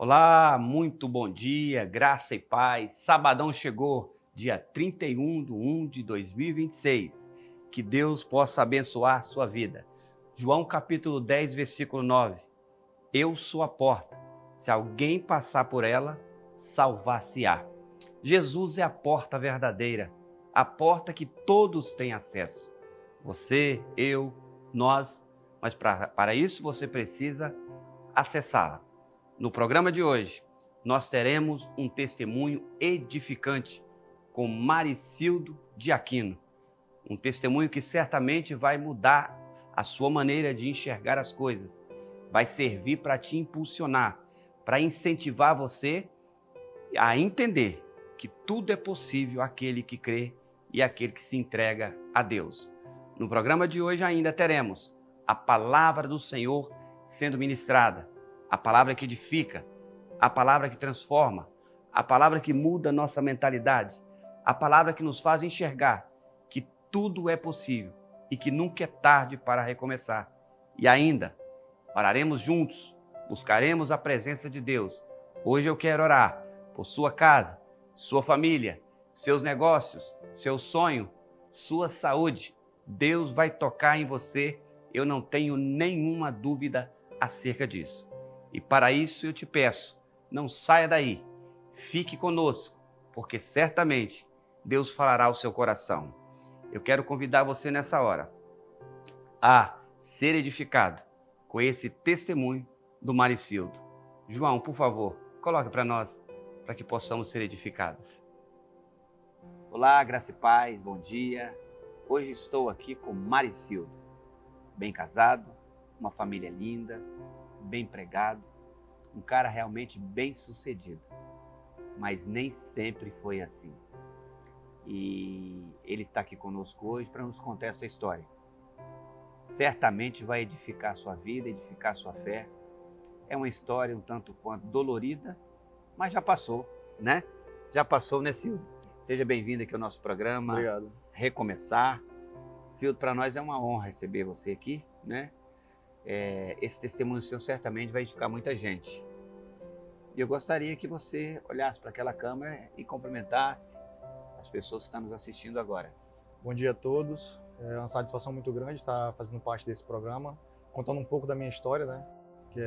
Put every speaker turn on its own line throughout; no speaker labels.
Olá, muito bom dia, graça e paz. Sabadão chegou, dia 31 de 2026. Que Deus possa abençoar a sua vida. João capítulo 10, versículo 9. Eu sou a porta. Se alguém passar por ela, salvar-se-á. Jesus é a porta verdadeira, a porta que todos têm acesso. Você, eu, nós, mas para isso você precisa acessá-la. No programa de hoje, nós teremos um testemunho edificante com Maricildo de Aquino. Um testemunho que certamente vai mudar a sua maneira de enxergar as coisas. Vai servir para te impulsionar, para incentivar você a entender que tudo é possível àquele que crê e àquele que se entrega a Deus. No programa de hoje ainda teremos a palavra do Senhor sendo ministrada. A palavra que edifica, a palavra que transforma, a palavra que muda nossa mentalidade, a palavra que nos faz enxergar que tudo é possível e que nunca é tarde para recomeçar. E ainda, oraremos juntos, buscaremos a presença de Deus. Hoje eu quero orar por sua casa, sua família, seus negócios, seu sonho, sua saúde. Deus vai tocar em você, eu não tenho nenhuma dúvida acerca disso. E para isso eu te peço, não saia daí, fique conosco, porque certamente Deus falará ao seu coração. Eu quero convidar você nessa hora a ser edificado com esse testemunho do Maricildo. João, por favor, coloque para nós, para que possamos ser edificados.
Olá, graça e paz, bom dia. Hoje estou aqui com Maricildo, bem casado, uma família linda, bem empregado, um cara realmente bem sucedido, mas nem sempre foi assim. E ele está aqui conosco hoje para nos contar essa história. Certamente vai edificar a sua vida, edificar a sua fé. É uma história um tanto quanto dolorida, mas já passou, né? Já passou, né, Cildo? Seja bem-vindo aqui ao nosso programa.
Obrigado.
Recomeçar. Cildo, para nós é uma honra receber você aqui, né? Esse testemunho seu certamente vai edificar muita gente. E eu gostaria que você olhasse para aquela câmera e cumprimentasse as pessoas que estão nos assistindo agora.
Bom dia a todos. É uma satisfação muito grande estar fazendo parte desse programa, contando um pouco da minha história, né? Que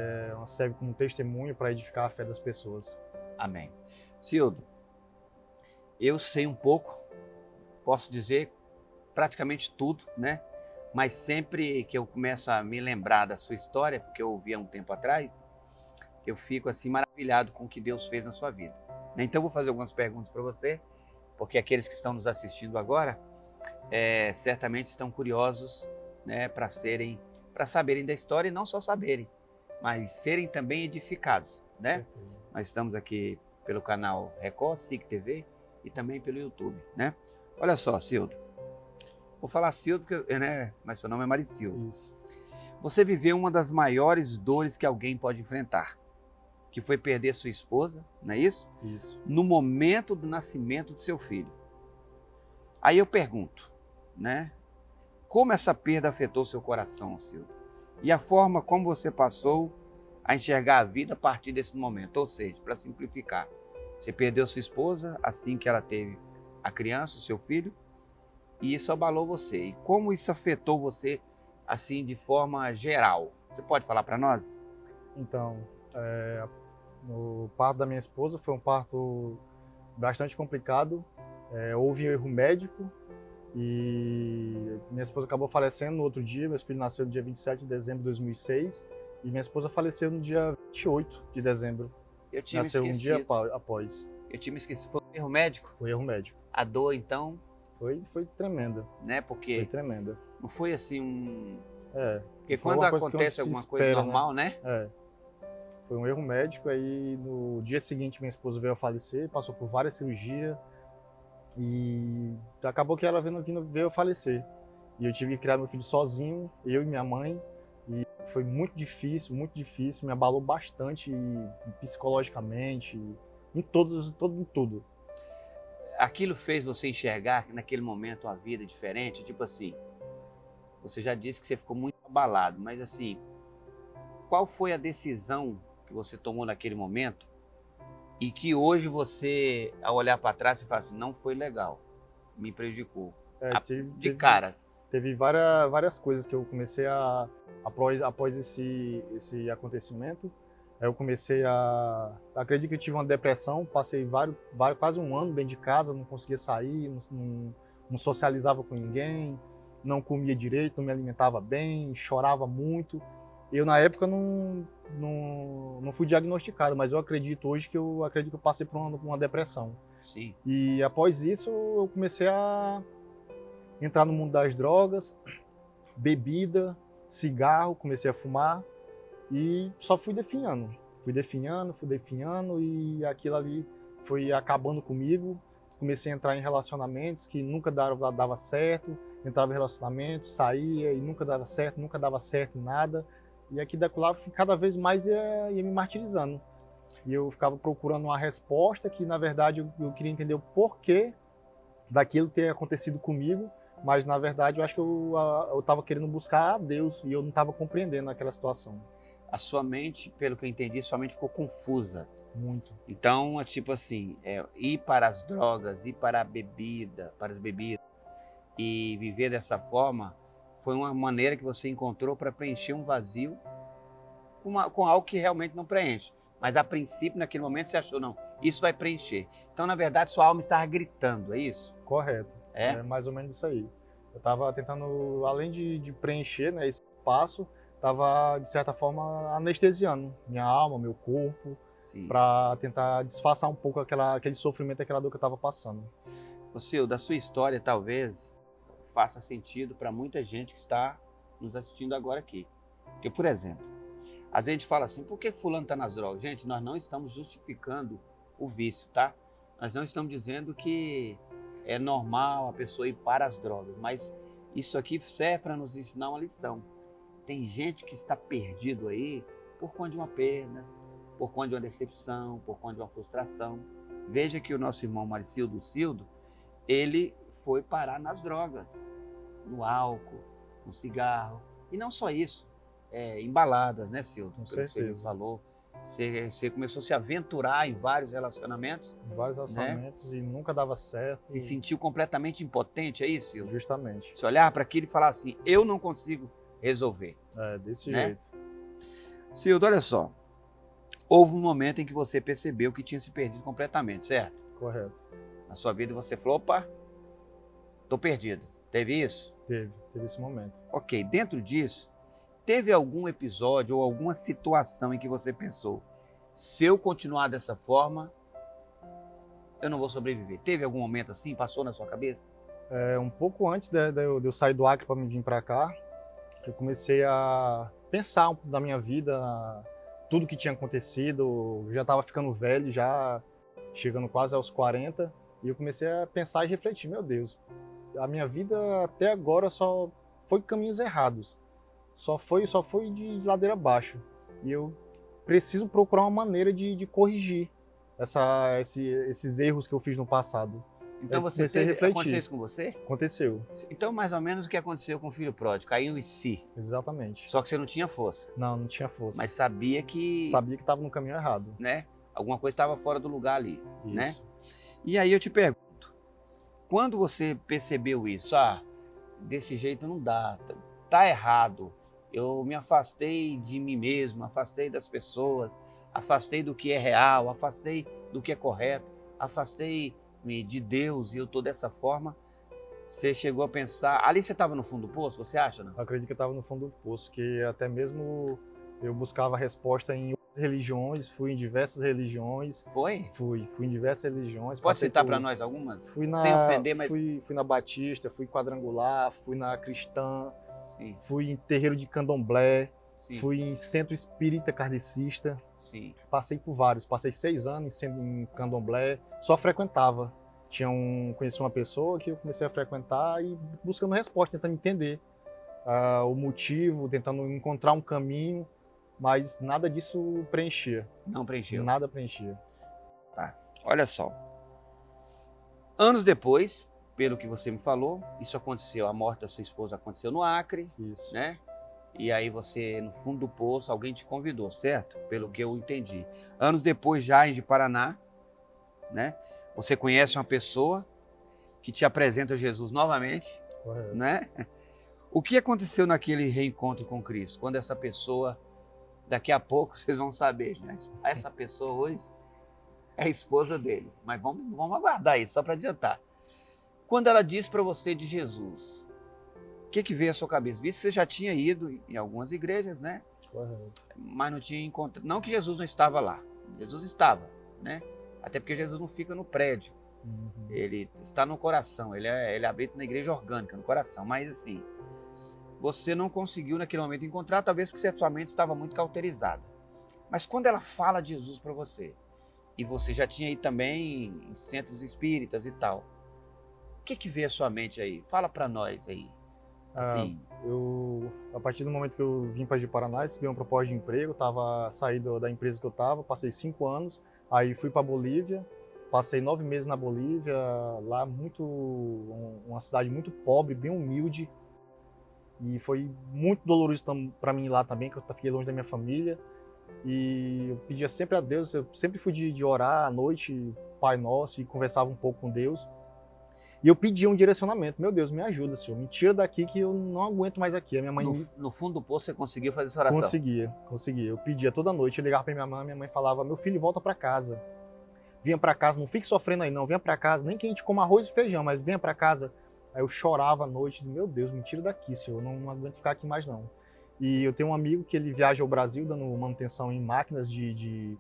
serve como testemunho para edificar a fé das pessoas.
Amém. Cildo, eu sei um pouco, posso dizer praticamente tudo, né? Mas sempre que eu começo a me lembrar da sua história, porque eu ouvi há um tempo atrás, eu fico assim maravilhado com o que Deus fez na sua vida. Então eu vou fazer algumas perguntas para você, porque aqueles que estão nos assistindo agora certamente estão curiosos, né, para saberem da história e não só saberem, mas serem também edificados, né? Nós estamos aqui pelo canal Record, SIC TV e também pelo YouTube, né? Olha só, Cildo. Vou falar Cildo, porque, né, mas seu nome é Maricildo.
Isso.
Você viveu uma das maiores dores que alguém pode enfrentar, que foi perder sua esposa, não é isso?
Isso.
No momento do nascimento do seu filho. Aí eu pergunto, né? Como essa perda afetou seu coração, Cildo? E a forma como você passou a enxergar a vida a partir desse momento? Ou seja, para simplificar, você perdeu sua esposa assim que ela teve a criança, o seu filho, e isso abalou você. E como isso afetou você, assim, de forma geral? Você pode falar para nós?
Então, o parto da minha esposa foi um parto bastante complicado. Houve um erro médico e minha esposa acabou falecendo no outro dia. Meu filho nasceu no dia 27 de dezembro de 2006 e minha esposa faleceu no dia 28 de dezembro.
Eu tinha
Nasceu
me
um
esquecido.
dia após.
Eu tinha me esquecido. Foi um erro médico?
Foi erro médico.
A dor, então,
Foi tremenda.
né?
Foi
Porque
tremenda.
não foi assim um... Porque
Foi
quando
uma coisa que não
acontece
se
alguma coisa
espera,
normal, né?
Foi um erro médico, aí no dia seguinte minha esposa veio a falecer, passou por várias cirurgias e acabou que ela veio a falecer. E eu tive que criar meu filho sozinho, eu e minha mãe, e foi muito difícil, me abalou bastante psicologicamente, em tudo.
Aquilo fez você enxergar naquele momento a vida diferente? Tipo assim, você já disse que você ficou muito abalado, mas assim, qual foi a decisão que você tomou naquele momento e que hoje você, ao olhar para trás, você fala assim, não foi legal, me prejudicou? De cara.
Teve várias coisas que eu comecei após esse acontecimento. Eu comecei acredito que eu tive uma depressão, passei quase um ano dentro de casa, não conseguia sair, não socializava com ninguém, não comia direito, não me alimentava bem, chorava muito. Eu, na época, não fui diagnosticado, mas eu acredito hoje que eu passei por uma depressão.
Sim.
E após isso, eu comecei a entrar no mundo das drogas, bebida, cigarro, comecei a fumar e só fui definhando. Fui definhando e aquilo ali foi acabando comigo. Comecei a entrar em relacionamentos que nunca dava certo, entrava em relacionamento, saía e nunca dava certo em nada. E aqui daquilo lá, cada vez mais ia me martirizando. E eu ficava procurando uma resposta que, na verdade, eu queria entender o porquê daquilo ter acontecido comigo, mas, na verdade, eu acho que eu estava querendo buscar a Deus e eu não estava compreendendo aquela situação.
A sua mente, pelo que eu entendi, sua mente ficou confusa.
Muito.
Então, é tipo assim, ir para as drogas, ir para para as bebidas e viver dessa forma foi uma maneira que você encontrou para preencher um vazio com algo que realmente não preenche. Mas a princípio, naquele momento, você achou, não, isso vai preencher. Então, na verdade, sua alma estava gritando, é isso?
Correto. É mais ou menos isso aí. Eu estava tentando, além de preencher, né, esse espaço, estava, de certa forma, anestesiando minha alma, meu corpo, para tentar disfarçar um pouco aquele sofrimento, aquela dor que eu estava passando.
Sil, da sua história, talvez faça sentido para muita gente que está nos assistindo agora aqui. Porque, por exemplo, a gente fala assim, por que fulano está nas drogas? Gente, nós não estamos justificando o vício, tá? Nós não estamos dizendo que é normal a pessoa ir para as drogas, mas isso aqui serve para nos ensinar uma lição. Tem gente que está perdido aí por conta de uma perda, por conta de uma decepção, por conta de uma frustração. Veja que o nosso irmão Maricildo Cildo, ele foi parar nas drogas, no álcool, no cigarro. E não só isso, em baladas, né, Cildo?
Com
certeza. Você me falou. Você começou a se aventurar em vários relacionamentos.
E nunca dava certo.
Se sentiu completamente impotente, é isso, Cildo?
Justamente.
Se olhar para aquilo e falar assim, eu não consigo resolver.
Desse jeito.
Cildo, olha só. Houve um momento em que você percebeu que tinha se perdido completamente, certo?
Correto.
Na sua vida você falou, opa, tô perdido. Teve isso?
Teve esse momento.
Ok, dentro disso, teve algum episódio ou alguma situação em que você pensou, se eu continuar dessa forma, eu não vou sobreviver? Teve algum momento assim? Passou na sua cabeça?
Um pouco antes de eu sair do Acre para me vir para cá, eu comecei a pensar um pouco da minha vida, tudo que tinha acontecido. Eu já estava ficando velho, já chegando quase aos 40, e eu comecei a pensar e refletir, meu Deus, a minha vida até agora só foi caminhos errados, só foi de ladeira abaixo, e eu preciso procurar uma maneira de corrigir esses erros que eu fiz no passado.
Então aconteceu isso com você?
Aconteceu.
Então, mais ou menos o que aconteceu com o filho pródigo, caiu em si.
Exatamente.
Só que você não tinha força.
Não tinha força.
Mas sabia que estava
no caminho errado.
Né? Alguma coisa estava fora do lugar ali.
Isso.
Né? E aí eu te pergunto, quando você percebeu isso, desse jeito não dá, tá errado, eu me afastei de mim mesmo, afastei das pessoas, afastei do que é real, afastei do que é correto, afastei-me de Deus e eu tô dessa forma, você chegou a pensar, ali você estava no fundo do poço, você acha, não?
Eu acredito que eu estava no fundo do poço, que até mesmo eu buscava resposta em religiões, fui em diversas religiões.
Foi?
Fui em diversas religiões.
Pode citar para nós algumas? Sem ofender, mas...
Fui na Batista, fui quadrangular, fui na cristã,
Sim.
Fui em terreiro de candomblé,
Sim.
Fui em centro espírita kardecista.
Sim.
Passei por vários, passei 6 anos em candomblé, só frequentava. Conheci uma pessoa que eu comecei a frequentar e buscando resposta, tentando entender o motivo, tentando encontrar um caminho, mas nada disso preenchia.
Não preencheu?
Nada preenchia.
Tá, olha só. Anos depois, pelo que você me falou, isso aconteceu, a morte da sua esposa aconteceu no Acre,
Isso.
né? e aí você, no fundo do poço, alguém te convidou, certo? Pelo que eu entendi. Anos depois, já em Paraná, né? Você conhece uma pessoa que te apresenta Jesus novamente,
Correto.
né? O que aconteceu naquele reencontro com Cristo? Quando essa pessoa, daqui a pouco vocês vão saber, né? Essa pessoa hoje é a esposa dele, mas vamos aguardar isso, só para adiantar. Quando ela disse para você de Jesus, o que veio à sua cabeça? Visto que você já tinha ido em algumas igrejas, né?
Correto.
Mas não tinha encontrado. Não que Jesus não estava lá. Jesus estava, né? Até porque Jesus não fica no prédio. Ele está no coração. Ele habita na igreja orgânica, no coração. Mas assim, você não conseguiu naquele momento encontrar, talvez porque sua mente estava muito cauterizada. Mas quando ela fala de Jesus para você, e você já tinha ido também em centros espíritas e tal, o que veio à sua mente aí? Fala para nós aí. Assim.
A partir do momento que eu vim para Paraná, recebi uma proposta de emprego, estava saído da empresa que eu estava, passei 5 anos, aí fui para Bolívia, passei 9 meses na Bolívia, lá uma cidade muito pobre, bem humilde, e foi muito doloroso para mim lá também, que eu fiquei longe da minha família, e eu pedia sempre a Deus, eu sempre fui de orar à noite, Pai Nosso, e conversava um pouco com Deus. E eu pedia um direcionamento. Meu Deus, me ajuda, Senhor. Me tira daqui que eu não aguento mais aqui. A minha mãe...
No fundo do poço você conseguiu fazer essa oração?
Conseguia. Eu pedia toda noite, eu ligava pra minha mãe falava, meu filho, volta pra casa. Vinha pra casa, não fique sofrendo aí não, venha pra casa, nem que a gente coma arroz e feijão, mas venha pra casa. Aí eu chorava à noite, dizia, meu Deus, me tira daqui, Senhor, eu não aguento ficar aqui mais não. E eu tenho um amigo que ele viaja ao Brasil, dando manutenção em máquinas de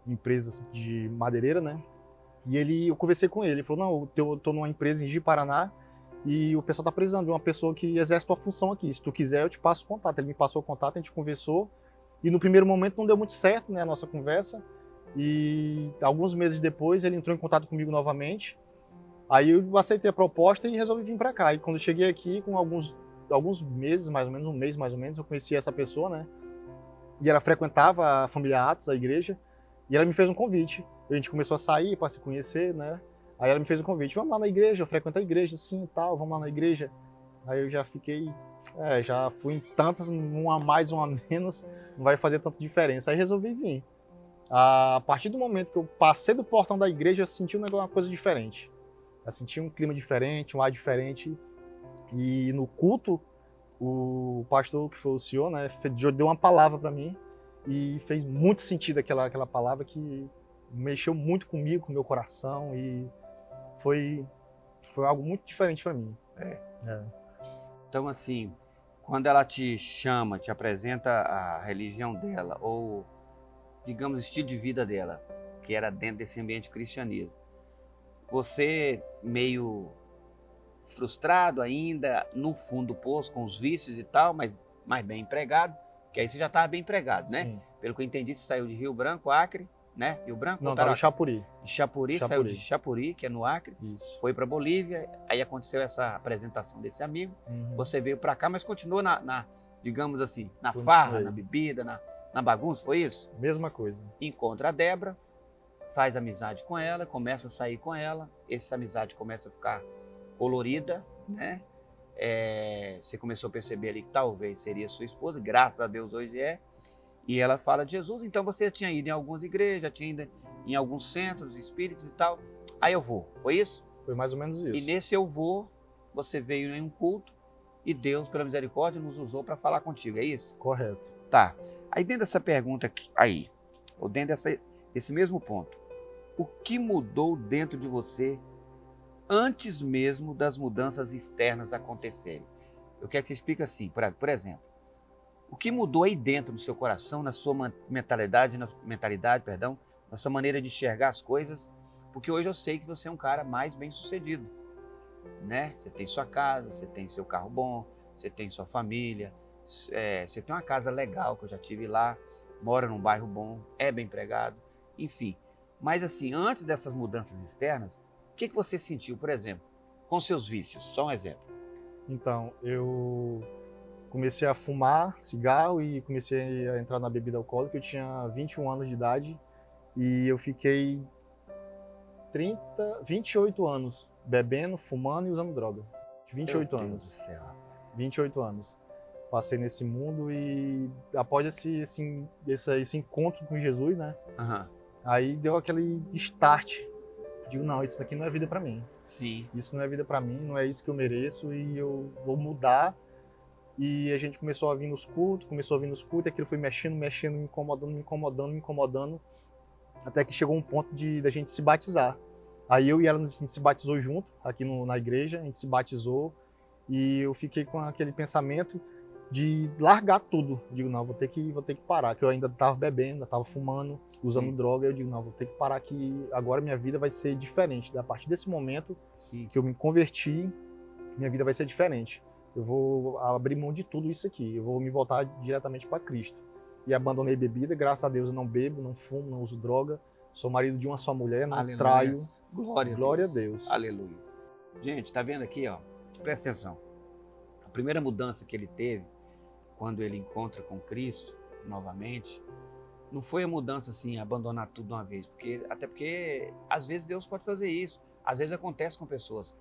empresas de madeireira, né? E eu conversei com ele, ele falou, não, eu tô numa empresa em Ji-Paraná e o pessoal tá precisando de uma pessoa que exerce tua função aqui. Se tu quiser, eu te passo o contato. Ele me passou o contato, a gente conversou e no primeiro momento não deu muito certo, né, a nossa conversa. E alguns meses depois ele entrou em contato comigo novamente. Aí eu aceitei a proposta e resolvi vir para cá. E quando eu cheguei aqui, com alguns meses, mais ou menos, um mês mais ou menos, eu conheci essa pessoa, né? E ela frequentava a família Atos, a igreja, e ela me fez um convite. A gente começou a sair para se conhecer, né? Aí ela me fez um convite, vamos lá na igreja, eu frequento a igreja assim e tal, vamos lá na igreja. Aí eu já fiquei, já fui em tantas, uma a mais, uma a menos, não vai fazer tanta diferença. Aí resolvi vir. A partir do momento que eu passei do portão da igreja, eu senti uma coisa diferente. Eu senti um clima diferente, um ar diferente. E no culto, o pastor, que foi o senhor, né, deu uma palavra para mim e fez muito sentido aquela palavra que mexeu muito comigo, com o meu coração e foi algo muito diferente para mim.
Então, assim, quando ela te chama, te apresenta a religião dela ou, digamos, o estilo de vida dela, que era dentro desse ambiente cristianismo, você meio frustrado ainda, no fundo do poço, com os vícios e tal, mas bem empregado, que aí você já estava bem empregado, né?
Sim.
Pelo que eu entendi, você saiu de Rio Branco, Acre, né? Rio Branco?
Não, estava em Chapuri.
De Chapuri, saiu de Chapuri, que é no Acre,
Isso.
foi para Bolívia, aí aconteceu essa apresentação desse amigo,
Uhum.
você veio para cá, mas continuou digamos assim, na
Continuei.
farra, na bebida, na bagunça, foi isso?
Mesma coisa.
Encontra a Débora, faz amizade com ela, começa a sair com ela, essa amizade começa a ficar colorida, né? Você começou a perceber ali que talvez seria sua esposa, graças a Deus hoje é, e ela fala de Jesus, então você tinha ido em algumas igrejas, tinha ido em alguns centros espíritas e tal, aí eu vou, foi isso?
Foi mais ou menos isso.
E nesse eu vou, você veio em um culto e Deus, pela misericórdia, nos usou para falar contigo, é isso?
Correto.
Tá, aí dentro dessa pergunta aí, ou dentro desse mesmo ponto, o que mudou dentro de você antes mesmo das mudanças externas acontecerem? Eu quero que você explique assim, por exemplo, o que mudou aí dentro do seu coração, na sua mentalidade, na sua maneira de enxergar as coisas, porque hoje eu sei que você é um cara mais bem-sucedido, né? Você tem sua casa, você tem seu carro bom, você tem sua família, você tem uma casa legal, que eu já tive lá, mora num bairro bom, é bem empregado, enfim. Mas assim, antes dessas mudanças externas, o que você sentiu, por exemplo, com seus vícios? Só um exemplo.
Então, eu comecei a fumar cigarro e comecei a entrar na bebida alcoólica. Eu tinha 21 anos de idade e eu fiquei 28 anos bebendo, fumando e usando droga. De 28
Meu
anos.
Deus do céu.
28 anos. passei nesse mundo e após esse encontro com Jesus, né?
Aham.
Aí deu aquele start. Digo, não, isso daqui não é vida para mim.
Sim.
Isso não é vida para mim, não é isso que eu mereço e eu vou mudar. E a gente começou a vir nos cultos, e aquilo foi mexendo, me incomodando, até que chegou um ponto da gente se batizar. Aí eu e ela, a gente se batizou junto, aqui na igreja, a gente se batizou, e eu fiquei com aquele pensamento de largar tudo. Digo, não, vou ter que parar, que eu ainda estava bebendo, ainda estava fumando, usando
Sim.
droga, eu digo, não, vou ter que parar, que agora minha vida vai ser diferente. A partir desse momento
Sim.
que eu me converti, minha vida vai ser diferente. Eu vou abrir mão de tudo isso aqui, eu vou me voltar diretamente para Cristo. E abandonei bebida, graças a Deus eu não bebo, não fumo, não uso droga, sou marido de uma só mulher, não
Aleluia.
traio.
Glória
a Deus.
Aleluia. Gente, tá vendo aqui, ó? Presta atenção. A primeira mudança que ele teve, quando ele encontra com Cristo, novamente, não foi a mudança assim, abandonar tudo de uma vez. Até porque, às vezes, Deus pode fazer isso. Às vezes acontece com pessoas.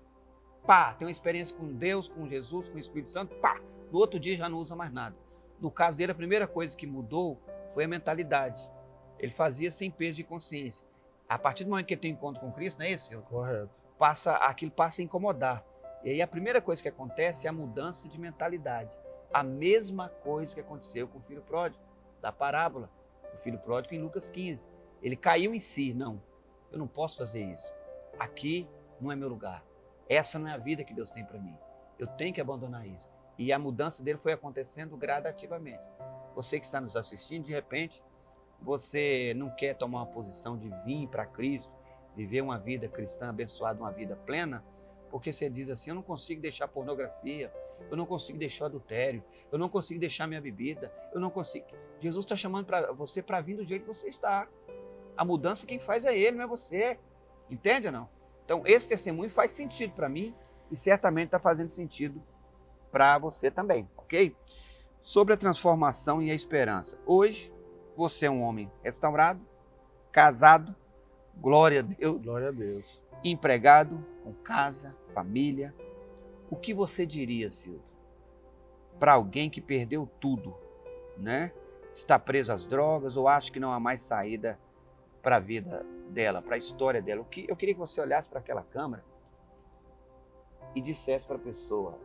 Pá, tem uma experiência com Deus, com Jesus, com o Espírito Santo, pá, no outro dia já não usa mais nada. No caso dele, a primeira coisa que mudou foi a mentalidade. Ele fazia sem peso de consciência. A partir do momento que ele tem um encontro com Cristo, não é isso?
Correto.
Aquilo passa a incomodar. E aí a primeira coisa que acontece é a mudança de mentalidade. A mesma coisa que aconteceu com o filho pródigo, da parábola. O filho pródigo em Lucas 15. Ele caiu em si, não, eu não posso fazer isso. Aqui não é meu lugar. Essa não é a vida que Deus tem para mim. Eu tenho que abandonar isso. E a mudança dele foi acontecendo gradativamente. Você que está nos assistindo, de repente, você não quer tomar uma posição de vir para Cristo, viver uma vida cristã abençoada, uma vida plena, porque você diz assim, eu não consigo deixar pornografia, eu não consigo deixar adultério, eu não consigo deixar minha bebida, eu não consigo. Jesus está chamando você para vir do jeito que você está. A mudança quem faz é Ele, não é você. Entende ou não? Então, esse testemunho faz sentido para mim e certamente está fazendo sentido para você também, ok? Sobre a transformação e a esperança. Hoje, você é um homem restaurado, casado, glória a Deus.
Glória a Deus.
Empregado, com casa, família. O que você diria, Cildo, para alguém que perdeu tudo, né? Está preso às drogas ou acha que não há mais saída para a vida dela, para a história dela? Eu queria que você olhasse para aquela câmera e dissesse para a pessoa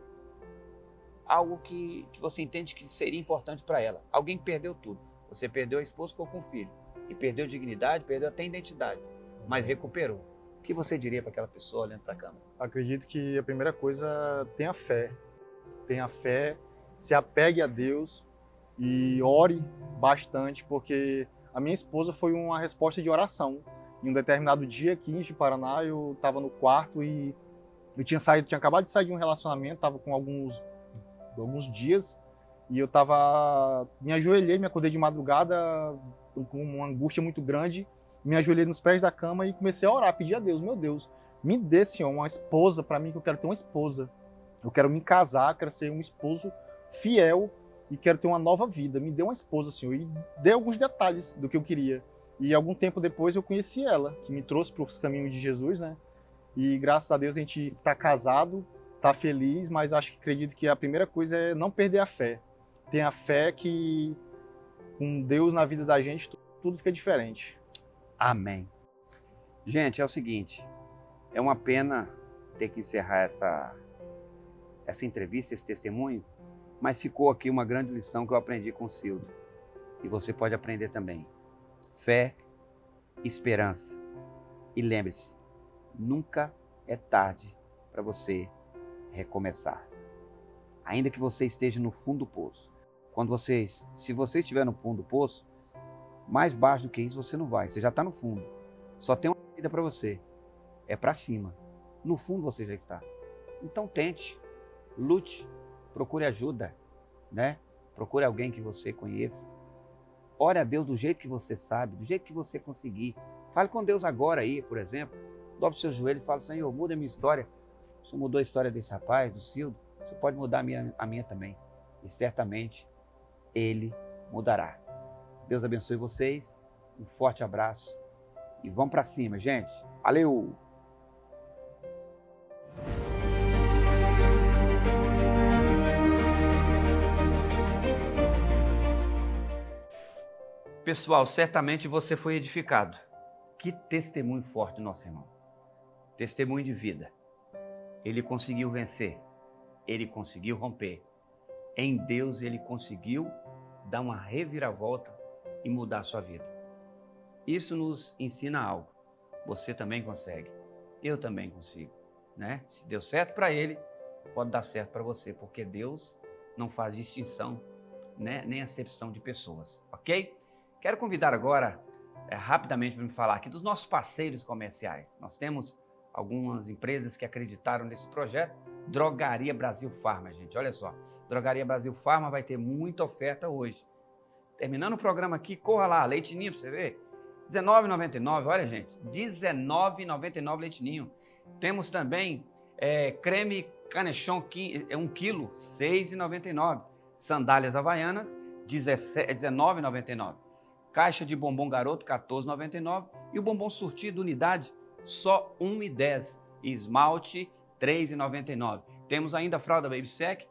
algo que você entende que seria importante para ela. Alguém que perdeu tudo. Você perdeu a esposa, ficou com o filho. E perdeu dignidade, perdeu até identidade, mas recuperou. O que você diria para aquela pessoa olhando para a câmera?
Acredito que a primeira coisa, tenha fé. Tenha fé, se apegue a Deus e ore bastante, porque a minha esposa foi uma resposta de oração. Em um determinado dia aqui em Paraná, eu estava no quarto e eu tinha acabado de sair de um relacionamento, estava com alguns dias, e eu me ajoelhei, me acordei de madrugada com uma angústia muito grande, me ajoelhei nos pés da cama e comecei a orar, pedir a Deus, meu Deus, me dê, Senhor, uma esposa para mim, que eu quero ter uma esposa. Eu quero me casar, quero ser um esposo fiel e quero ter uma nova vida. Me dê uma esposa, Senhor. E dê alguns detalhes do que eu queria. E algum tempo depois eu conheci ela, que me trouxe para os caminhos de Jesus, né? E graças a Deus a gente está casado, está feliz, mas acredito que a primeira coisa é não perder a fé. Tenha fé que com Deus na vida da gente tudo fica diferente.
Amém. Gente, é o seguinte, é uma pena ter que encerrar essa entrevista, esse testemunho, mas ficou aqui uma grande lição que eu aprendi com o Cildo. E você pode aprender também. Fé, esperança. E lembre-se, nunca é tarde para você recomeçar. Ainda que você esteja no fundo do poço. Se você estiver no fundo do poço, mais baixo do que isso você não vai. Você já está no fundo. Só tem uma saída para você. É para cima. No fundo você já está. Então tente, lute, procure ajuda, né? Procure alguém que você conheça. Ore a Deus do jeito que você sabe, do jeito que você conseguir. Fale com Deus agora aí, por exemplo. Dobre o seu joelho e fale, Senhor, muda a minha história. O Senhor mudou a história desse rapaz, do Cildo. Você pode mudar a minha também. E certamente Ele mudará. Deus abençoe vocês. Um forte abraço. E vamos para cima, gente. Valeu!
Pessoal, certamente você foi edificado. Que testemunho forte do nosso irmão. Testemunho de vida. Ele conseguiu vencer. Ele conseguiu romper. Em Deus ele conseguiu dar uma reviravolta e mudar a sua vida. Isso nos ensina algo. Você também consegue. Eu também consigo, né? Se deu certo para ele, pode dar certo para você, porque Deus não faz distinção, né? Nem acepção de pessoas, ok? Quero convidar agora, rapidamente, para me falar aqui dos nossos parceiros comerciais. Nós temos algumas empresas que acreditaram nesse projeto. Drogaria Brasil Farma, gente, olha só. Drogaria Brasil Farma vai ter muita oferta hoje. Terminando o programa aqui, corra lá, leite ninho para você ver. R$19,99, olha gente, R$19,99 leite ninho. Temos também creme Canechon 1 kg, R$6,99. Sandálias havaianas, R$19,99. Caixa de bombom garoto, R$14,99. E o bombom surtido unidade, só R$1,10. Esmalte, R$3,99. Temos ainda a fralda Baby Sec,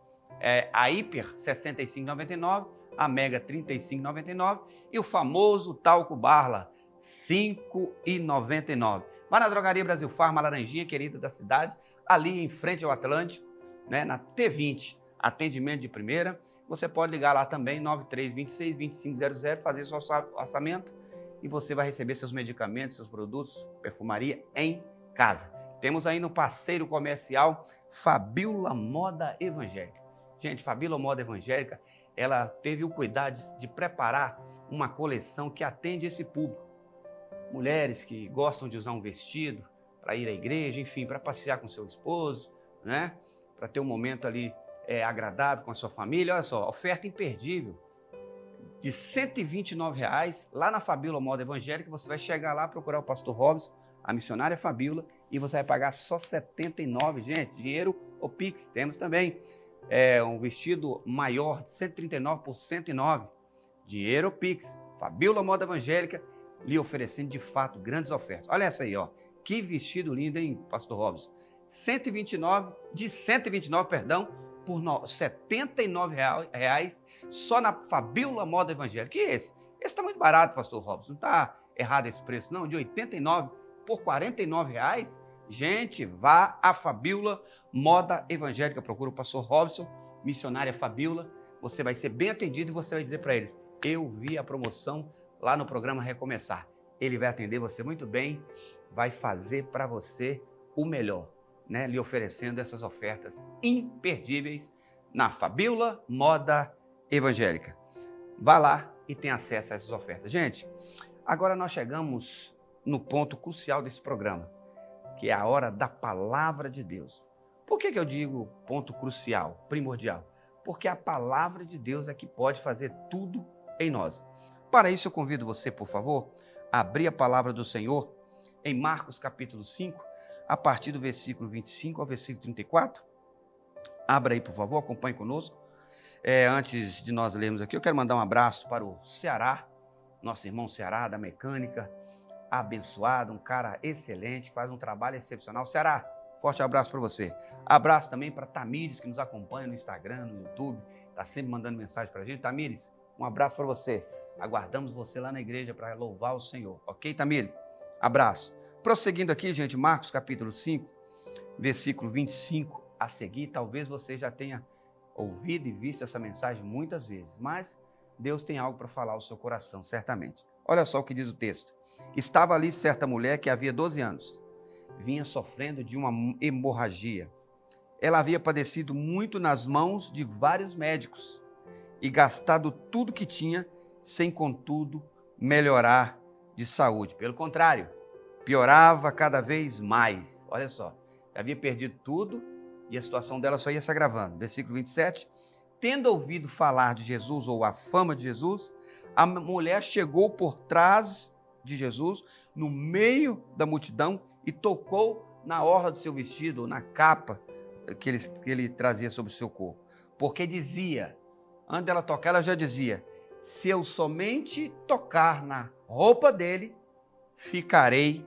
a Hiper, R$65,99. A Mega, R$35,99. E o famoso talco Barla, R$5,99. Vai na Drogaria Brasil Farma, Laranjinha, querida da cidade, ali em frente ao Atlântico, né, na T20, atendimento de primeira. Você pode ligar lá também, 9326-2500, fazer seu orçamento e você vai receber seus medicamentos, seus produtos, perfumaria em casa. Temos ainda um parceiro comercial, Fabiola Moda Evangélica. Gente, Fabiola Moda Evangélica, ela teve o cuidado de preparar uma coleção que atende esse público. Mulheres que gostam de usar um vestido para ir à igreja, enfim, para passear com seu esposo, né? Para ter um momento ali agradável com a sua família. Olha só, oferta imperdível de R$129 lá na Fabiola Moda Evangélica. Você vai chegar lá, procurar o pastor Robson, a missionária Fabiola, e você vai pagar só R$79, gente. Dinheiro ou Pix. Temos também um vestido maior de R$139 por R$109. Dinheiro ou Pix. Fabiola Moda Evangélica, lhe oferecendo de fato grandes ofertas. Olha essa aí, ó. Que vestido lindo, hein, pastor Robson? R$129, perdão, por R$79 só na Fabiola Moda Evangélica. Que é esse? Esse tá muito barato, pastor Robson. Não tá errado esse preço, não? De R$89 por R$49? Gente, vá à Fabiola Moda Evangélica. Procura o pastor Robson, missionária Fabiola. Você vai ser bem atendido e você vai dizer para eles: eu vi a promoção lá no programa Recomeçar. Ele vai atender você muito bem, vai fazer para você o melhor, né? Lhe oferecendo essas ofertas imperdíveis na Fabiola Moda Evangélica. Vá lá e tenha acesso a essas ofertas. Gente, agora nós chegamos no ponto crucial desse programa, que é a hora da palavra de Deus. Por que eu digo ponto crucial, primordial? Porque a palavra de Deus é que pode fazer tudo em nós. Para isso eu convido você, por favor, a abrir a palavra do Senhor em Marcos capítulo 5, a partir do versículo 25 ao versículo 34. Abra aí, por favor, acompanhe conosco. Antes de nós lermos aqui, eu quero mandar um abraço para o Ceará, nosso irmão Ceará, da mecânica, abençoado, um cara excelente, que faz um trabalho excepcional. Ceará, forte abraço para você. Abraço também para Tamires, que nos acompanha no Instagram, no YouTube, está sempre mandando mensagem para a gente. Tamires, um abraço para você. Aguardamos você lá na igreja para louvar o Senhor. Ok, Tamires? Abraço. Prosseguindo aqui, gente, Marcos capítulo 5, versículo 25 a seguir. Talvez você já tenha ouvido e visto essa mensagem muitas vezes, mas Deus tem algo para falar ao seu coração, certamente. Olha só o que diz o texto. Estava ali certa mulher que havia 12 anos, vinha sofrendo de uma hemorragia. Ela havia padecido muito nas mãos de vários médicos e gastado tudo que tinha, sem, contudo, melhorar de saúde. Pelo contrário, piorava cada vez mais. Olha só, havia perdido tudo e a situação dela só ia se agravando. Versículo 27, tendo ouvido falar de Jesus, ou a fama de Jesus, a mulher chegou por trás de Jesus, no meio da multidão, e tocou na orla do seu vestido, ou na capa que ele trazia sobre o seu corpo. Porque dizia, antes dela tocar, ela já dizia: se eu somente tocar na roupa dele, ficarei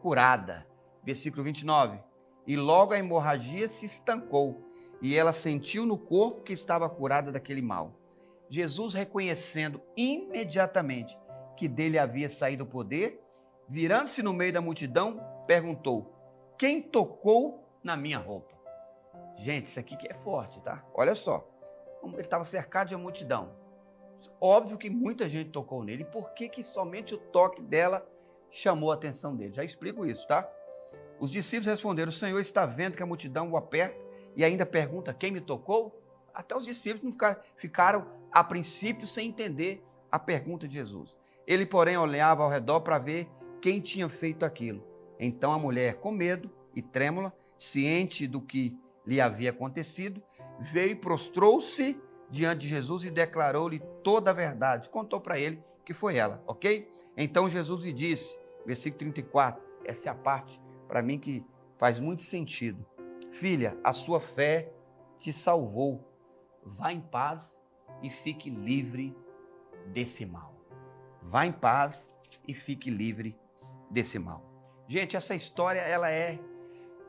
curada. Versículo 29. E logo a hemorragia se estancou, e ela sentiu no corpo que estava curada daquele mal. Jesus, reconhecendo imediatamente que dele havia saído o poder, virando-se no meio da multidão, perguntou: quem tocou na minha roupa? Gente, isso aqui que é forte, tá? Olha só. Ele estava cercado de uma multidão. Óbvio que muita gente tocou nele. Por que somente o toque dela chamou a atenção dele? Já explico isso, tá? Os discípulos responderam: o Senhor está vendo que a multidão o aperta e ainda pergunta quem me tocou? Até os discípulos não ficaram, a princípio, sem entender a pergunta de Jesus. Ele, porém, olhava ao redor para ver quem tinha feito aquilo. Então a mulher, com medo e trêmula, ciente do que lhe havia acontecido, veio e prostrou-se diante de Jesus e declarou-lhe toda a verdade. Contou para ele que foi ela, ok? Então Jesus lhe disse, versículo 34, essa é a parte para mim que faz muito sentido. Filha, a sua fé te salvou. Vá em paz e fique livre desse mal. Vá em paz e fique livre desse mal. Gente, essa história ela é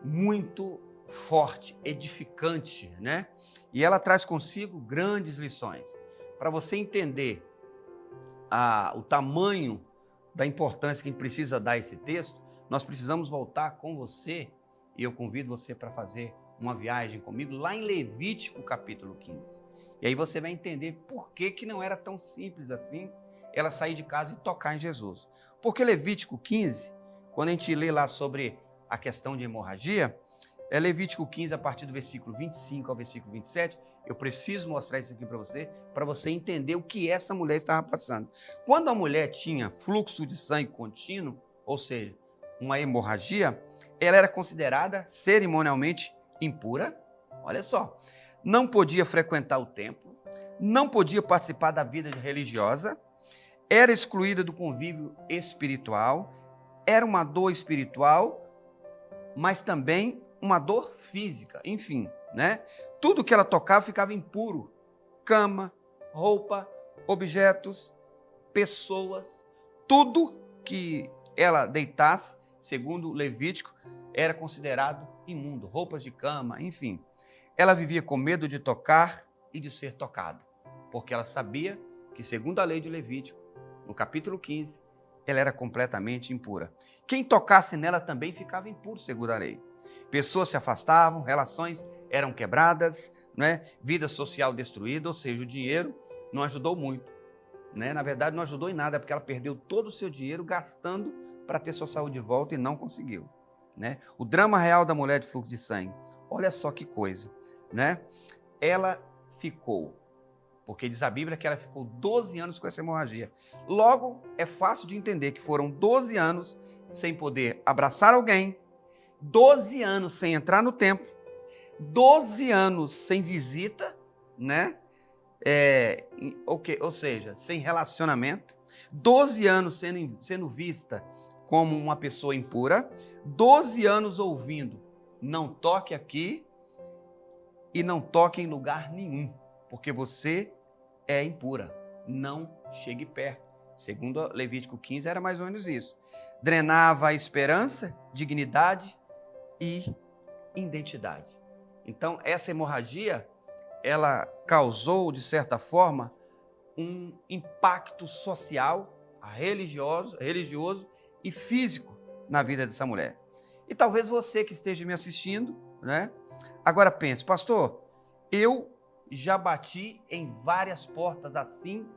muito forte, edificante, né? E ela traz consigo grandes lições. Para você entender o tamanho da importância que a gente precisa dar a esse texto, nós precisamos voltar com você, e eu convido você para fazer uma viagem comigo lá em Levítico capítulo 15. E aí você vai entender por que não era tão simples assim ela sair de casa e tocar em Jesus. Porque Levítico 15, quando a gente lê lá sobre a questão de hemorragia, Levítico 15, a partir do versículo 25 ao versículo 27, eu preciso mostrar isso aqui para você entender o que essa mulher estava passando. Quando a mulher tinha fluxo de sangue contínuo, ou seja, uma hemorragia, ela era considerada cerimonialmente impura. Olha só, não podia frequentar o templo, não podia participar da vida religiosa, era excluída do convívio espiritual, era uma dor espiritual, mas também uma dor física, enfim, né? Tudo que ela tocava ficava impuro. Cama, roupa, objetos, pessoas, tudo que ela deitasse, segundo Levítico, era considerado imundo. Roupas de cama, enfim. Ela vivia com medo de tocar e de ser tocada, porque ela sabia que, segundo a lei de Levítico, no capítulo 15, ela era completamente impura. Quem tocasse nela também ficava impuro, segundo a lei. Pessoas se afastavam, relações eram quebradas, né? Vida social destruída, ou seja, o dinheiro não ajudou muito, né? Na verdade, não ajudou em nada, porque ela perdeu todo o seu dinheiro gastando para ter sua saúde de volta e não conseguiu, né? O drama real da mulher de fluxo de sangue, olha só que coisa, né? Ela ficou, porque diz a Bíblia que ela ficou 12 anos com essa hemorragia. Logo, é fácil de entender que foram 12 anos sem poder abraçar alguém, 12 anos sem entrar no templo, 12 anos sem visita, né? Ou seja, sem relacionamento, 12 anos sendo vista como uma pessoa impura, 12 anos ouvindo, não toque aqui e não toque em lugar nenhum, porque você é impura, não chegue perto. Segundo Levítico 15, era mais ou menos isso. Drenava a esperança, dignidade e identidade. Então, essa hemorragia, ela causou, de certa forma, um impacto social, religioso e físico na vida dessa mulher. E talvez você que esteja me assistindo, né? Agora pense, pastor, eu já bati em várias portas assim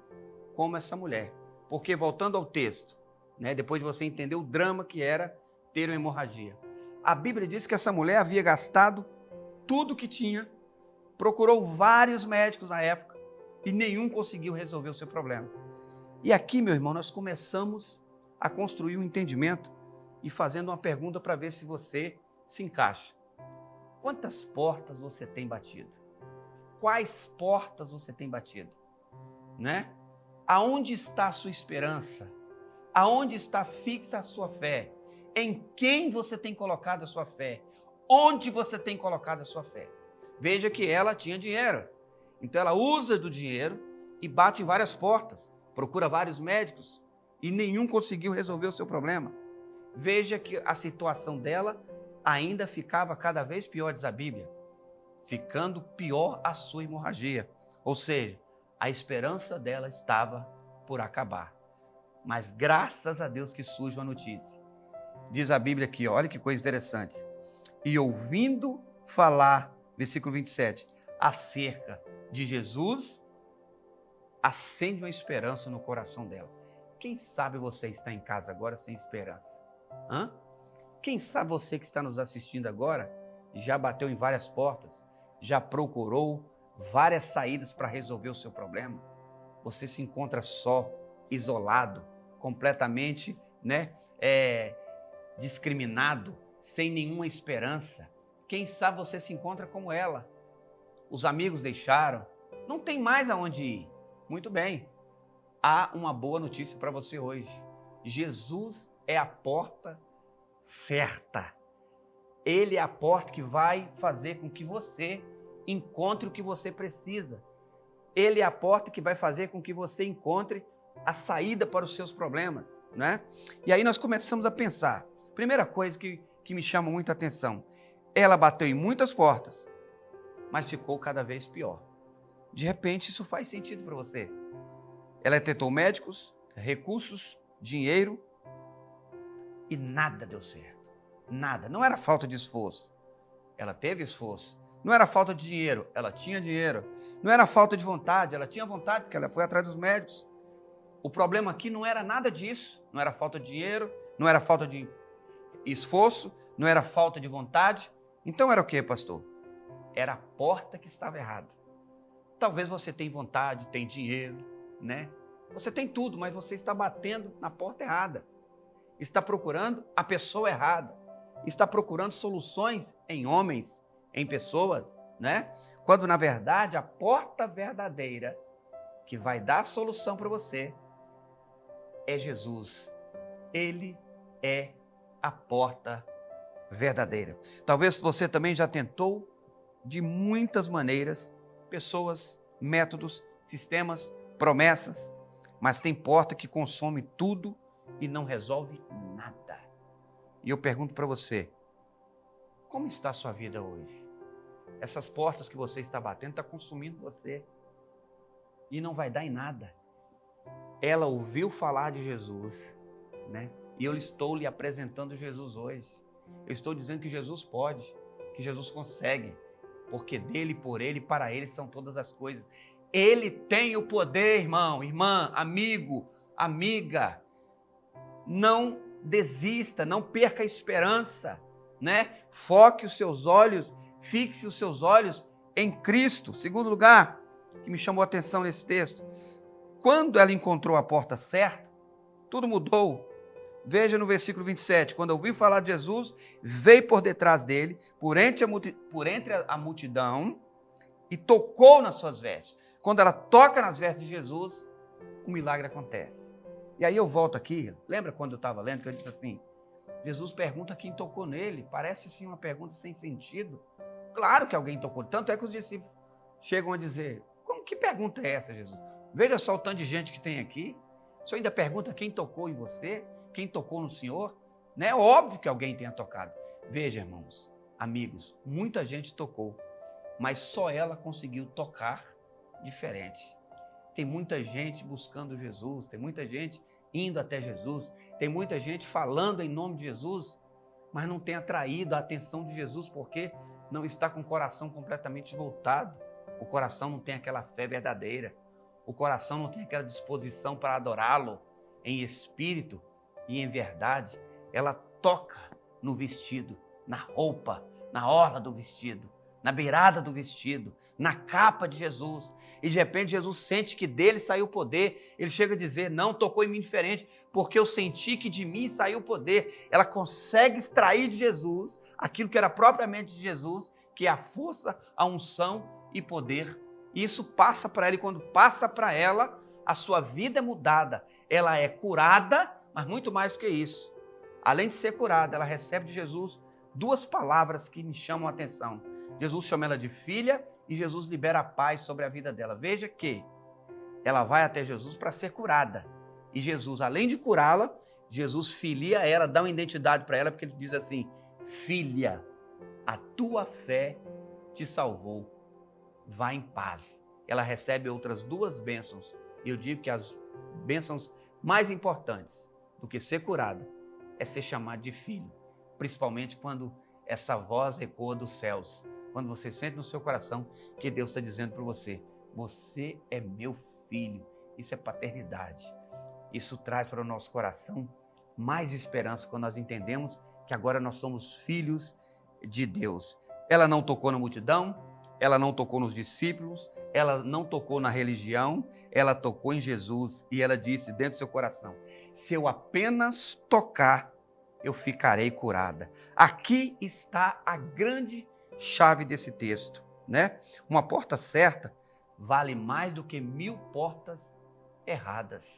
como essa mulher. Porque, voltando ao texto, né, depois de você entender o drama que era ter uma hemorragia, a Bíblia diz que essa mulher havia gastado tudo que tinha, procurou vários médicos na época e nenhum conseguiu resolver o seu problema. E aqui, meu irmão, nós começamos a construir um entendimento e fazendo uma pergunta para ver se você se encaixa. Quantas portas você tem batido? Quais portas você tem batido? Né? Aonde está a sua esperança? Aonde está fixa a sua fé? Em quem você tem colocado a sua fé? Onde você tem colocado a sua fé? Veja que ela tinha dinheiro. Então ela usa do dinheiro e bate em várias portas, procura vários médicos e nenhum conseguiu resolver o seu problema. Veja que a situação dela ainda ficava cada vez pior, diz a Bíblia, ficando pior a sua hemorragia. Ou seja, a esperança dela estava por acabar. Mas graças a Deus que surge uma notícia. Diz a Bíblia aqui, olha que coisa interessante. E ouvindo falar, versículo 27, acerca de Jesus, acende uma esperança no coração dela. Quem sabe você está em casa agora sem esperança? Hã? Quem sabe você que está nos assistindo agora já bateu em várias portas, já procurou várias saídas para resolver o seu problema? Você se encontra só, isolado, completamente, discriminado, sem nenhuma esperança. Quem sabe você se encontra como ela. Os amigos deixaram, não tem mais aonde ir. Muito bem, há uma boa notícia para você hoje. Jesus é a porta certa. Ele é a porta que vai fazer com que você encontre o que você precisa. Ele é a porta que vai fazer com que você encontre a saída para os seus problemas, né? E aí nós começamos a pensar. Primeira coisa que me chama muita atenção. Ela bateu em muitas portas, mas ficou cada vez pior. De repente, isso faz sentido para você. Ela tentou médicos, recursos, dinheiro e nada deu certo. Nada. Não era falta de esforço. Ela teve esforço. Não era falta de dinheiro. Ela tinha dinheiro. Não era falta de vontade. Ela tinha vontade porque ela foi atrás dos médicos. O problema aqui não era nada disso. Não era falta de dinheiro. Não era falta de esforço. Não era falta de vontade. Então era o quê, pastor? Era a porta que estava errada. Talvez você tenha vontade, tenha dinheiro, né? Você tem tudo, mas você está batendo na porta errada. Está procurando a pessoa errada. Está procurando soluções em homens, em pessoas, né? Quando, na verdade, a porta verdadeira que vai dar a solução para você é Jesus. Ele é a porta verdadeira. Talvez você também já tentou de muitas maneiras, pessoas, métodos, sistemas, promessas, mas tem porta que consome tudo e não resolve nada. E eu pergunto para você, como está a sua vida hoje? Essas portas que você está batendo estão consumindo você e não vai dar em nada. Ela ouviu falar de Jesus, né? E eu estou lhe apresentando Jesus hoje. Eu estou dizendo que Jesus pode, que Jesus consegue, porque dele, por ele, para ele são todas as coisas. Ele tem o poder, irmão, irmã, amigo, amiga. Não desista, não perca a esperança, né? Foque os seus olhos, fixe os seus olhos em Cristo. Segundo lugar, que me chamou a atenção nesse texto, quando ela encontrou a porta certa, tudo mudou. Veja no versículo 27, quando ouviu falar de Jesus, veio por detrás dele, por entre a multidão, e tocou nas suas vestes. Quando ela toca nas vestes de Jesus, um milagre acontece. E aí eu volto aqui, lembra quando eu estava lendo, que eu disse assim, Jesus pergunta quem tocou nele, parece assim uma pergunta sem sentido. Claro que alguém tocou, tanto é que os discípulos chegam a dizer, que pergunta é essa, Jesus? Veja só o tanto de gente que tem aqui, o senhor ainda pergunta quem tocou em você? Quem tocou no Senhor, né? Óbvio que alguém tenha tocado. Veja, irmãos, amigos, muita gente tocou, mas só ela conseguiu tocar diferente. Tem muita gente buscando Jesus, tem muita gente indo até Jesus, tem muita gente falando em nome de Jesus, mas não tem atraído a atenção de Jesus porque não está com o coração completamente voltado. O coração não tem aquela fé verdadeira. O coração não tem aquela disposição para adorá-lo em espírito e em verdade. Ela toca no vestido, na roupa, na orla do vestido, na beirada do vestido, na capa de Jesus. E de repente Jesus sente que dele saiu o poder. Ele chega a dizer, não, tocou em mim diferente, porque eu senti que de mim saiu o poder. Ela consegue extrair de Jesus aquilo que era propriamente de Jesus, que é a força, a unção e poder. E isso passa para ela, e quando passa para ela, a sua vida é mudada. Ela é curada, mas muito mais do que isso. Além de ser curada, ela recebe de Jesus duas palavras que me chamam a atenção. Jesus chama ela de filha e Jesus libera a paz sobre a vida dela. Veja que ela vai até Jesus para ser curada. E Jesus, além de curá-la, Jesus filia ela, dá uma identidade para ela, porque ele diz assim, filha, a tua fé te salvou. Vá em paz. Ela recebe outras duas bênçãos. E eu digo que as bênçãos mais importantes do que ser curada é ser chamado de filho, principalmente quando essa voz ecoa dos céus, quando você sente no seu coração que Deus está dizendo para você: você é meu filho. Isso é paternidade. Isso traz para o nosso coração mais esperança quando nós entendemos que agora nós somos filhos de Deus. Ela não tocou na multidão, ela não tocou nos discípulos, ela não tocou na religião, ela tocou em Jesus e ela disse dentro do seu coração: se eu apenas tocar, eu ficarei curada. Aqui está a grande chave desse texto, né? Uma porta certa vale mais do que 1000 portas erradas.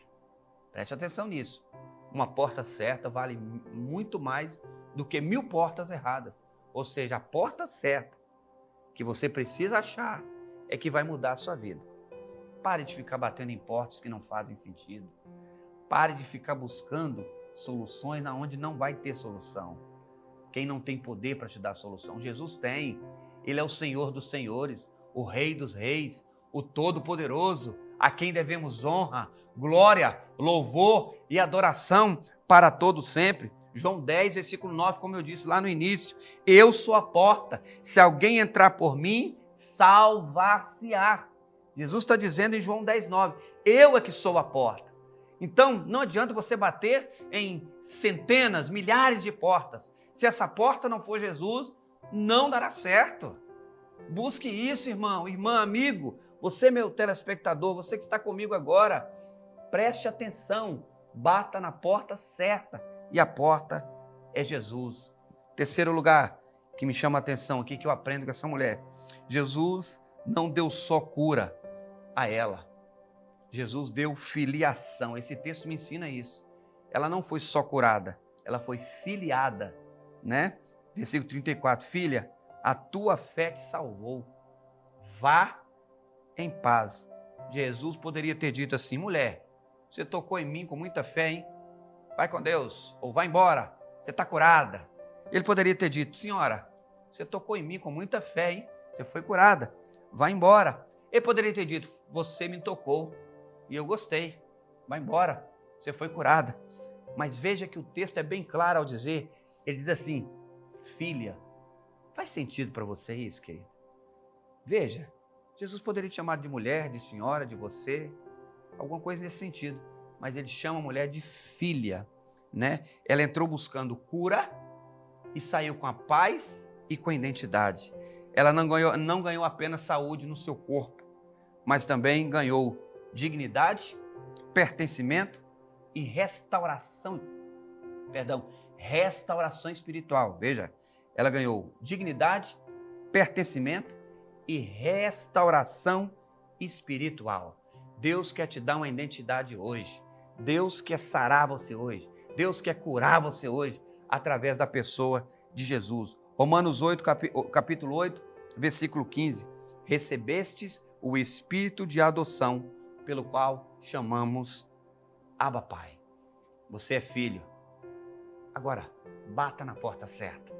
Preste atenção nisso. Uma porta certa vale muito mais do que 1000 portas erradas. Ou seja, a porta certa que você precisa achar é que vai mudar a sua vida. Pare de ficar batendo em portas que não fazem sentido. Pare de ficar buscando soluções na onde não vai ter solução. Quem não tem poder para te dar solução? Jesus tem. Ele é o Senhor dos senhores, o Rei dos reis, o Todo-Poderoso, a quem devemos honra, glória, louvor e adoração para todos sempre. João 10, versículo 9, como eu disse lá no início: eu sou a porta, se alguém entrar por mim, salvar-se-á. Jesus está dizendo em João 10, 9, eu é que sou a porta. Então, não adianta você bater em centenas, milhares de portas. Se essa porta não for Jesus, não dará certo. Busque isso, irmão, irmã, amigo, você, meu telespectador, você que está comigo agora, preste atenção, bata na porta certa, e a porta é Jesus. Terceiro lugar que me chama a atenção aqui, que eu aprendo com essa mulher: Jesus não deu só cura a ela, Jesus deu filiação. Esse texto me ensina isso. Ela não foi só curada, ela foi filiada, né? Versículo 34, filha, a tua fé te salvou, vá em paz. Jesus poderia ter dito assim: mulher, você tocou em mim com muita fé, hein? Vai com Deus, ou vai embora, você está curada. Ele poderia ter dito: senhora, você tocou em mim com muita fé, hein? Você foi curada, vai embora. Ele poderia ter dito: você me tocou e eu gostei, vai embora, você foi curada. Mas veja que o texto é bem claro ao dizer, ele diz assim: filha. Faz sentido para você isso, querido? Veja, Jesus poderia te chamar de mulher, de senhora, de você, alguma coisa nesse sentido, mas ele chama a mulher de filha, né? Ela entrou buscando cura e saiu com a paz e com a identidade. Ela não ganhou apenas saúde no seu corpo, mas também ganhou dignidade, pertencimento e restauração espiritual. Veja, ela ganhou dignidade, pertencimento e restauração espiritual. Deus quer te dar uma identidade hoje. Deus quer sarar você hoje. Deus quer curar você hoje através da pessoa de Jesus. Romanos 8, capítulo 8, versículo 15. Recebestes o Espírito de adoção, pelo qual chamamos Abba Pai. Você é filho. Agora, bata na porta certa,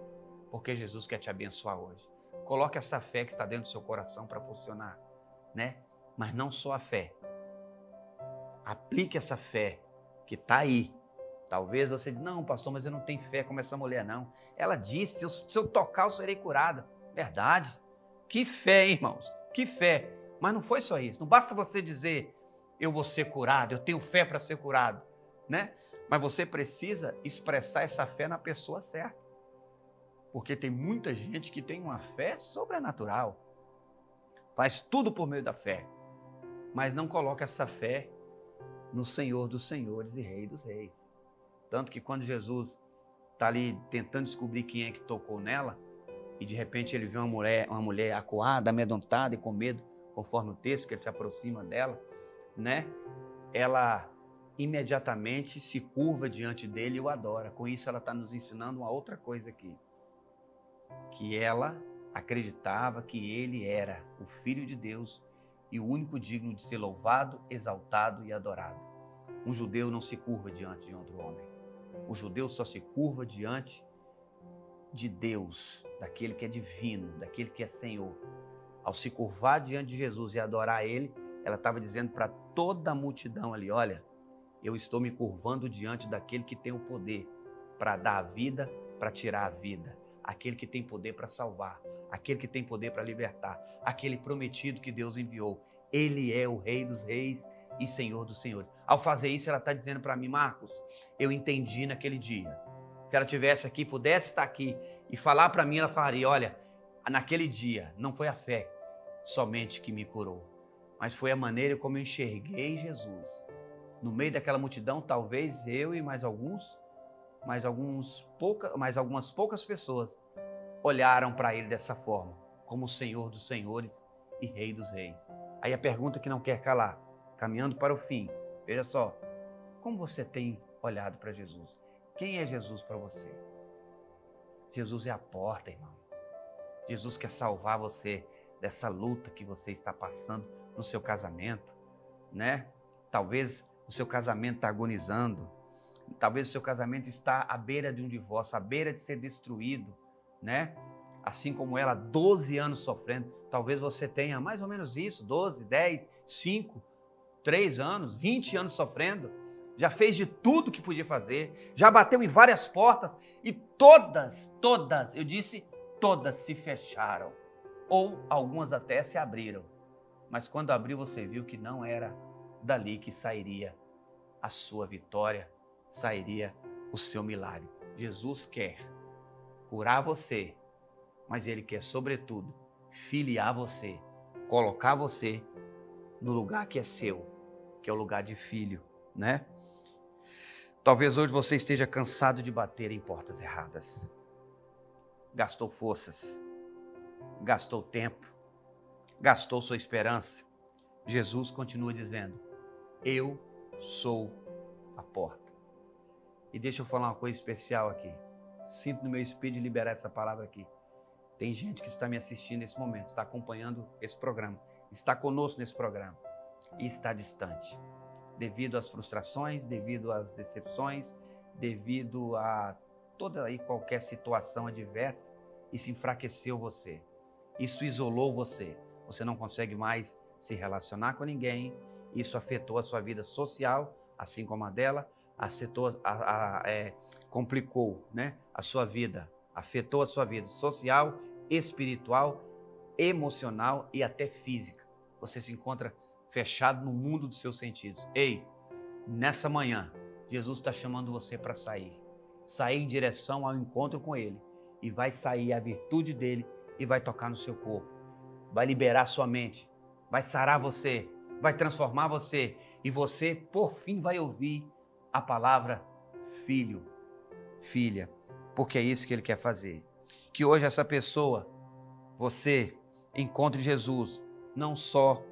porque Jesus quer te abençoar hoje. Coloque essa fé que está dentro do seu coração para funcionar, né? Mas não só a fé. Aplique essa fé que está aí. Talvez você diga: não, pastor, mas eu não tenho fé como essa mulher, não. Ela disse: se eu tocar, eu serei curada. Verdade. Que fé, irmãos. Que fé. Mas não foi só isso. Não basta você dizer: eu vou ser curado, eu tenho fé para ser curado, né? Mas você precisa expressar essa fé na pessoa certa. Porque tem muita gente que tem uma fé sobrenatural. Faz tudo por meio da fé. Mas não coloca essa fé no Senhor dos senhores e Rei dos reis. Tanto que quando Jesus está ali tentando descobrir quem é que tocou nela, e de repente ele vê uma mulher acuada, amedrontada e com medo, conforme o texto que ele se aproxima dela, né? Ela imediatamente se curva diante dele e o adora. Com isso ela está nos ensinando uma outra coisa aqui. Que ela acreditava que ele era o Filho de Deus e o único digno de ser louvado, exaltado e adorado. Um judeu não se curva diante de outro homem. O judeu só se curva diante de Deus, daquele que é divino, daquele que é Senhor. Ao se curvar diante de Jesus e adorar Ele, ela estava dizendo para toda a multidão ali: olha, Eu estou me curvando diante daquele que tem o poder para dar a vida, para tirar a vida. Aquele que tem poder para salvar. Aquele que tem poder para libertar. Aquele prometido que Deus enviou. Ele é o Rei dos Reis e Senhor dos Senhores. Ao fazer isso, ela está dizendo para mim, Marcos, eu entendi naquele dia. Se ela estivesse aqui, pudesse estar aqui e falar para mim, ela falaria, olha, naquele dia não foi a fé somente que me curou, mas foi a maneira como eu enxerguei Jesus. No meio daquela multidão, talvez eu e mais algumas poucas pessoas olharam para ele dessa forma, como o Senhor dos Senhores e Rei dos Reis. Aí a pergunta que não quer calar, caminhando para o fim, veja só, como você tem olhado para Jesus? Quem é Jesus para você? Jesus é a porta, irmão. Jesus quer salvar você dessa luta que você está passando no seu casamento, né? Talvez o seu casamento está agonizando, talvez o seu casamento está à beira de um divórcio, à beira de ser destruído, né? Assim como ela, 12 anos sofrendo, talvez você tenha mais ou menos isso, 12, 10, 5, 3 anos, 20 anos sofrendo, já fez de tudo que podia fazer, já bateu em várias portas e todas, eu disse todas se fecharam, ou algumas até se abriram, mas quando abriu você viu que não era dali que sairia a sua vitória, sairia o seu milagre. Jesus quer curar você, mas Ele quer, sobretudo, filiar você, colocar você no lugar que é seu, que é o lugar de filho, né? Talvez hoje você esteja cansado de bater em portas erradas. Gastou forças, gastou tempo, gastou sua esperança. Jesus continua dizendo, eu sou a porta. E deixa eu falar uma coisa especial aqui. Sinto no meu espírito de liberar essa palavra aqui. Tem gente que está me assistindo nesse momento, está acompanhando esse programa, está conosco nesse programa e está distante. Devido às frustrações, devido às decepções, devido a toda e qualquer situação adversa, isso enfraqueceu você. Isso isolou você. Você não consegue mais se relacionar com ninguém. Isso afetou a sua vida social, assim como a dela, complicou, né, a sua vida, afetou a sua vida social, espiritual, emocional e até física. Você se encontra fechado no mundo dos seus sentidos. Ei, nessa manhã, Jesus está chamando você para sair em direção ao encontro com Ele, e vai sair a virtude dEle e vai tocar no seu corpo, vai liberar sua mente, vai sarar você, vai transformar você, e você, por fim, vai ouvir a palavra filho, filha, porque é isso que Ele quer fazer. Que hoje essa pessoa, você, encontre Jesus, não só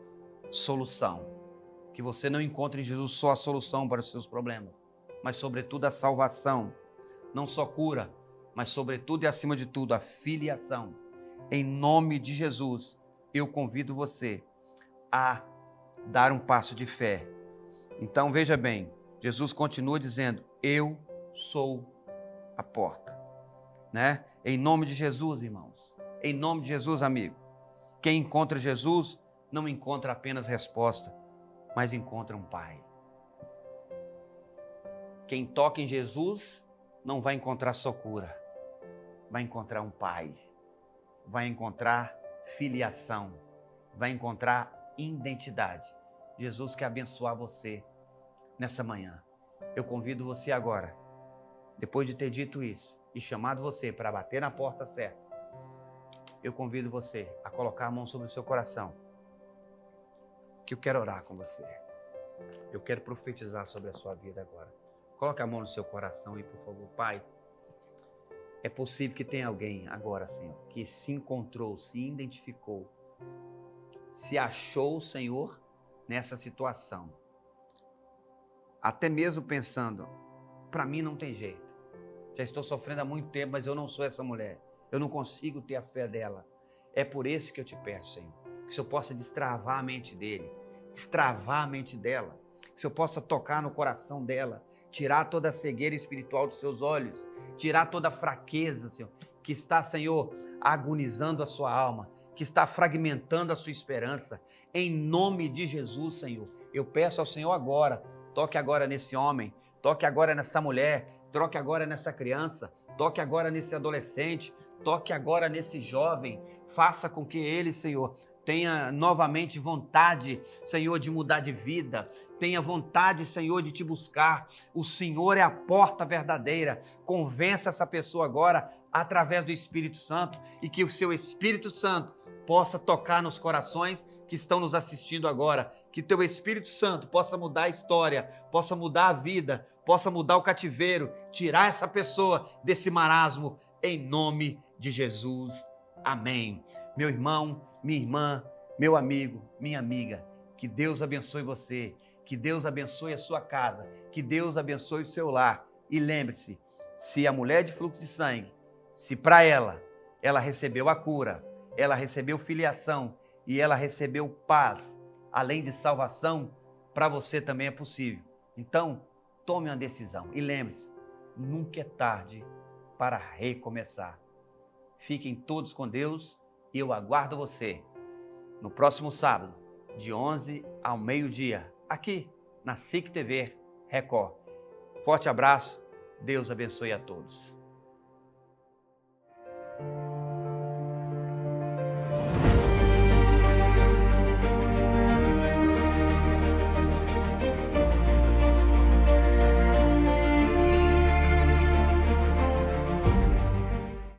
solução, que você não encontre em Jesus só a solução para os seus problemas, mas sobretudo a salvação, não só cura, mas sobretudo e acima de tudo a filiação. Em nome de Jesus, eu convido você a dar um passo de fé. Então veja bem, Jesus continua dizendo, eu sou a porta, né? Em nome de Jesus, irmãos, em nome de Jesus, amigo, quem encontra Jesus não encontra apenas resposta, mas encontra um Pai. Quem toca em Jesus não vai encontrar só cura, vai encontrar um Pai, vai encontrar filiação, vai encontrar identidade. Jesus quer abençoar você nessa manhã. Eu convido você agora, depois de ter dito isso e chamado você para bater na porta certa, eu convido você a colocar a mão sobre o seu coração, que eu quero orar com você. Eu quero profetizar sobre a sua vida agora. Coloque a mão no seu coração aí, por favor. Pai, é possível que tenha alguém agora, Senhor, que se encontrou, se identificou, se achou, Senhor, nessa situação. Até mesmo pensando, para mim não tem jeito. Já estou sofrendo há muito tempo, mas eu não sou essa mulher. Eu não consigo ter a fé dela. É por isso que eu te peço, Senhor, que o Senhor possa destravar a mente dele, destravar a mente dela, que o Senhor possa tocar no coração dela, tirar toda a cegueira espiritual dos seus olhos, tirar toda a fraqueza, Senhor, que está, Senhor, agonizando a sua alma, que está fragmentando a sua esperança. Em nome de Jesus, Senhor, eu peço ao Senhor agora, toque agora nesse homem, toque agora nessa mulher, toque agora nessa criança, toque agora nesse adolescente, toque agora nesse jovem. Faça com que ele, Senhor, tenha novamente vontade, Senhor, de mudar de vida. Tenha vontade, Senhor, de te buscar. O Senhor é a porta verdadeira. Convença essa pessoa agora através do Espírito Santo e que o seu Espírito Santo possa tocar nos corações que estão nos assistindo agora. Que teu Espírito Santo possa mudar a história, possa mudar a vida, possa mudar o cativeiro, tirar essa pessoa desse marasmo, em nome de Jesus. Amém. Meu irmão, minha irmã, meu amigo, minha amiga, que Deus abençoe você, que Deus abençoe a sua casa, que Deus abençoe o seu lar. E lembre-se, se a mulher de fluxo de sangue, se para ela recebeu a cura, ela recebeu filiação e ela recebeu paz, além de salvação, para você também é possível. Então, tome uma decisão e lembre-se, nunca é tarde para recomeçar. Fiquem todos com Deus e eu aguardo você no próximo sábado, de 11 ao meio-dia, aqui na SIC TV Record. Forte abraço, Deus abençoe a todos.